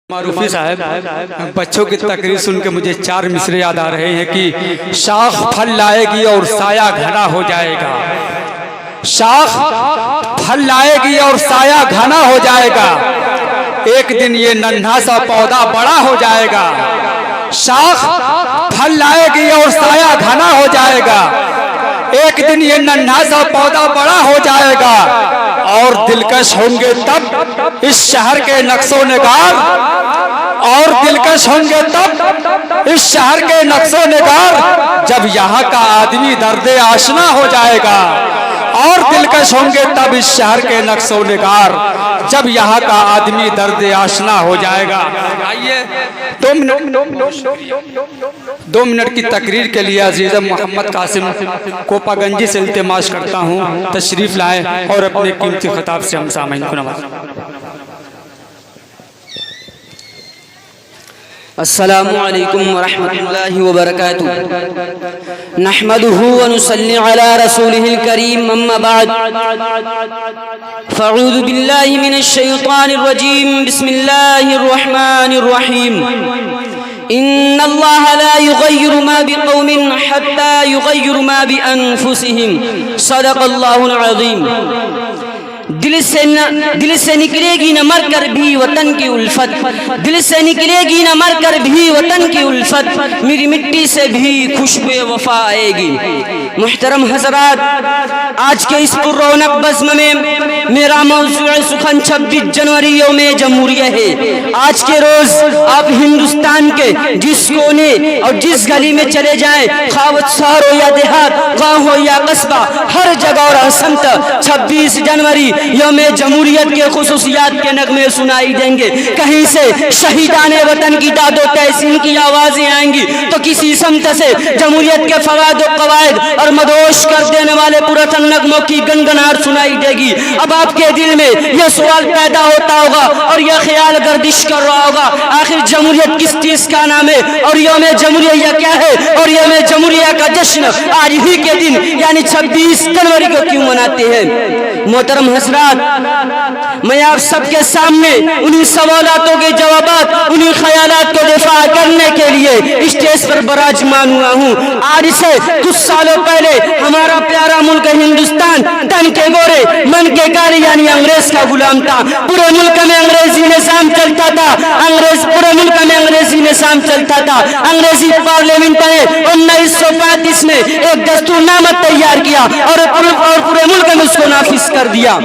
मारूफी साहब, बच्चों की तकरीर सुन के मुझे चार मिसरे याद आ रहे हैं कि शाख फल लाएगी और साया घना हो जाएगा। शाख फल लाएगी और साया घना हो जाएगा। एक दिन ये नन्हा सा पौधा बड़ा हो जाएगा। शाख फल लाएगी और साया घना हो जाएगा। एक दिन ये नन्हा सा पौधा बड़ा हो जाएगा और दिलकश होंगे तब इस शहर के नक्शो निगार, और दिलकश होंगे तब इस शहर के नक्शो निगार जब यहाँ का आदमी दर्द आशना हो जाएगा। और दिलकश होंगे तब इस शहर के नक्शो निगार जब यहाँ का आदमी दर्द आशना हो जाएगा। आइए 2 मिनट की तकरीर के लिए अजीज़ मोहम्मद कासिम कोपागंजी से इल्तिमास करता हूँ, तशरीफ लाएं और अपने कीमती खिताब से हम सामईन को नवाजें। अस्सलामु अलैकुम वरहमतुल्लाहि वबरकातुहू। नहमदुहु व नुसल्ली अला रसूलिहिल करीम, अम्मा बाद। फ़अऊज़ु बिल्लाहि मिनश शैतानिर रजीम, बिस्मिल्लाहिर रहमानिर रहीम। इन्नल्लाहा ला युग़य्यिरु मा बिक़ौमिन हत्ता युग़य्यिरु मा बिअन्फुसिहिम। सदक़ल्लाहुल अज़ीम। दिल से निकलेगी न मर कर भी वतन की उल्फत, दिल से निकलेगी न मर कर भी वतन की उल्फत, मेरी मिट्टी से भी खुशबू वफा आएगी। मुहतरम हज़रात, आज के इस पुररौनक बज़्म में मेरा मौज़ूअ सुखन 26 जनवरी यौम जमहूरिया है। आज के रोज़ आप हिंदुस्तान के जिस कोने और जिस गली में चले जाएं, खावत शहर हो या देहात, गाँव हो या कस्बा, हर जगह और समत 26 जनवरी यौम जमहूरियत के खुसूसियात के नगमे सुनाई देंगे। कहीं से शहीदाने वतन की दादो तहसीन की आवाजें आएंगी तो किसी समत से जमहूरियत के फवाद और कवायद और मदोश कर देने वाले पुरतन नगमों की गनगनाहट सुनाई देगी। अब आपके दिल में यह सवाल पैदा होता होगा और यह ख्याल गर्दिश कर रहा होगा, आखिर जमहूरियत किस चीज का नाम है और यौम जमहूरिया क्या है, और यौम जमहूरिया का जश्न आज ही के दिन यानी 26 जनवरी को क्यों मनाते हैं। मोहतरम हज़रात, मैं आप सबके सामने उन्हीं सवालातों के जवाबात, उन्हीं ख्यालात को दिफा करने के लिए स्टेज पर बराजमान हुआ हूँ। आज से कुछ सालों पहले हमारा प्यारा मुल्क हिंदुस्तान तन के गोरे मन के काले यानी अंग्रेज का गुलाम था। पूरे मुल्क में अंग्रेजी निज़ाम चलता था, पूरे मुल्क में अंग्रेजी निज़ाम चलता था। अंग्रेजी पार्लियामेंट ने 1935 में एक दस्तूरनामा तैयार किया और पूरे मुल्क में उसको नाफिज कर दिया।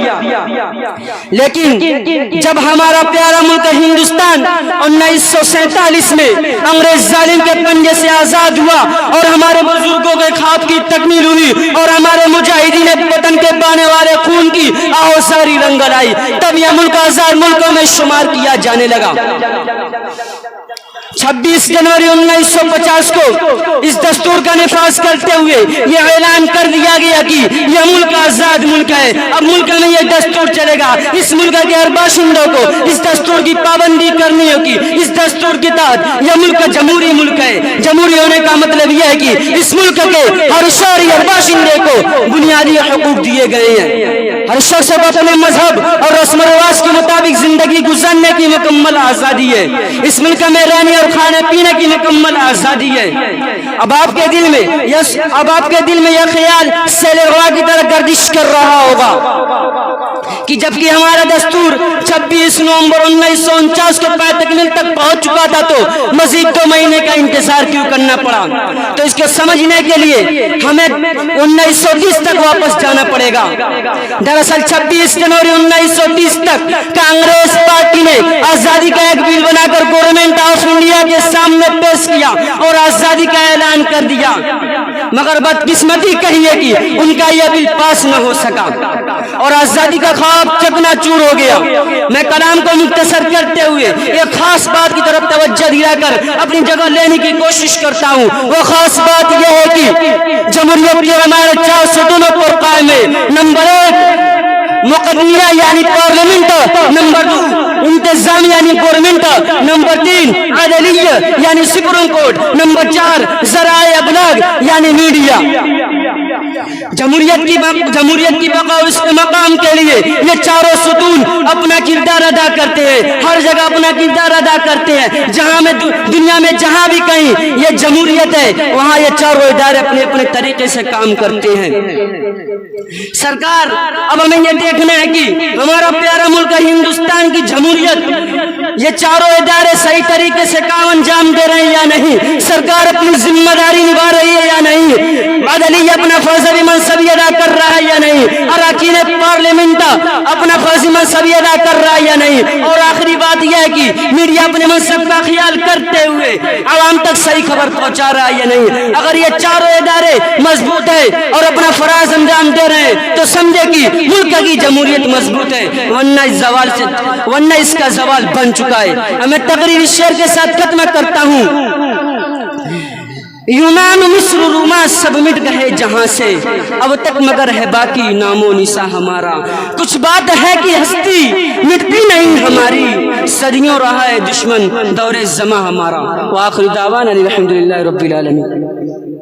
लेकिन जब हमारा प्यारा मुल्क हिंदुस्तान 1947 में अंग्रेज जालिम के पंजे से आजाद हुआ और हमारे बुजुर्गों के ख्वाब की तकमील हुई और हमारे मुजाहिदीन वतन के बहाने वाले खून की आहोसारी रंग लाई, तब यह मुल्क आजाद मुल्कों में शुमार किया जाने लगा। 26 जनवरी 1950 को इस दस्तूर का निफाज करते हुए यह ऐलान कर दिया गया कि यह मुल्क आजाद मुल्क है। अब मुल्क में यह दस्तूर चलेगा। इस मुल्क के हर बाशिंदों को इस दस्तूर की पाबंदी करनी होगी। इस दस्तूर के तहत यह मुल्क जमहूरी मुल्क है। जमहूरी होने का मतलब यह है कि इस मुल्क के हर शहरी और बाशिंदे को बुनियादी हकूक दिए गए हैं। हर शख्स को अपने मजहब और रस्म रिवाज के मुताबिक जिंदगी गुजारने की मुकम्मल आजादी है। इस मुल्क में रहने और खाने पीने की मुकम्मल आजादी है। अब आपके दिल में यह ख्याल सैलरवा की तरह गर्दिश कर रहा होगा कि जबकि हमारा दस्तूर 26 नवंबर 1949 को पाए तकमील तक पहुंच चुका था तो मजीद 2 महीने का इंतजार क्यों करना पड़ा। तो इसको समझने के लिए हमें 1930 तक वापस जाना पड़ेगा। दरअसल 26 जनवरी 1930 तक कांग्रेस पार्टी ने आजादी का एक बिल बनाकर गवर्नमेंट ऑफ इंडिया के सामने पेश किया और आजादी का ऐलान कर दिया, मगर बदकिस्मती कहिए कि उनका यह बिल पास न हो सका और आजादी का ख्वाब चकनाचूर हो गया। मैं कलाम को मुख्तसर करते हुए एक खास बात की तरफ तवज्जो दिलाकर अपनी जगह लेने की कोशिश करता हूँ। वो खास बात यह है कि जमहूरियत के हमारे 4 सदनों पर कायम है। नंबर 1 मुकद्दमिया यानी पार्लियामेंट, नंबर 2 इंतजाम यानी गवर्नमेंट, नंबर 3 अदलिया यानी सुप्रीम कोर्ट, नंबर 4 ज़राए अबलाग यानी मीडिया। جمہوریت کی بقا اور اس کے مقام کے لیے یہ چاروں ستون اپنا کردار ادا کرتے ہیں، ہر جگہ اپنا کردار ادا کرتے ہیں. جہاں میں دنیا میں جہاں بھی کہیں یہ جمہوریت ہے وہاں یہ چاروں ادارے اپنے اپنے طریقے سے کام کرتے ہیں. سرکار اب ہمیں یہ دیکھنا ہے کہ ہمارا پیارا ملک ہندوستان کی جمہوریت یہ چاروں ادارے صحیح طریقے سے کام انجام دے رہے ہیں یا نہیں، سرکار اپنی ذمہ داری نبھا رہی ہے یا نہیں، عدلیہ اپنا فرض منصبی ادا کر رہا ہے یا نہیں، اراکین پارلیمنٹ اپنا فرض منصبی ادا کر رہا ہے یا نہیں، اور آخری بات یہ ہے کہ میڈیا اپنے منصب کا خیال کرتے ہوئے عوام تک صحیح خبر پہنچا رہا ہے یا نہیں. اگر یہ چاروں ادارے مضبوط ہے اور اپنا فرائض انجام دے رہے ہیں تو سمجھے کہ ملک کی جمہوریت مضبوط ہے، ورنہ اس کا زوال بن چکا ہے. میں تقریر اس شعر کے ساتھ ختم کرتا ہوں. یونان مصر روما سب مٹ گئے جہاں سے، اب تک مگر ہے باقی نام و نسا ہمارا. کچھ بات ہے کہ ہستی مٹتی نہیں ہماری، صدیوں رہا ہے دشمن دور زماں ہمارا. وآخر دعوانا الحمدللہ رب العالمین.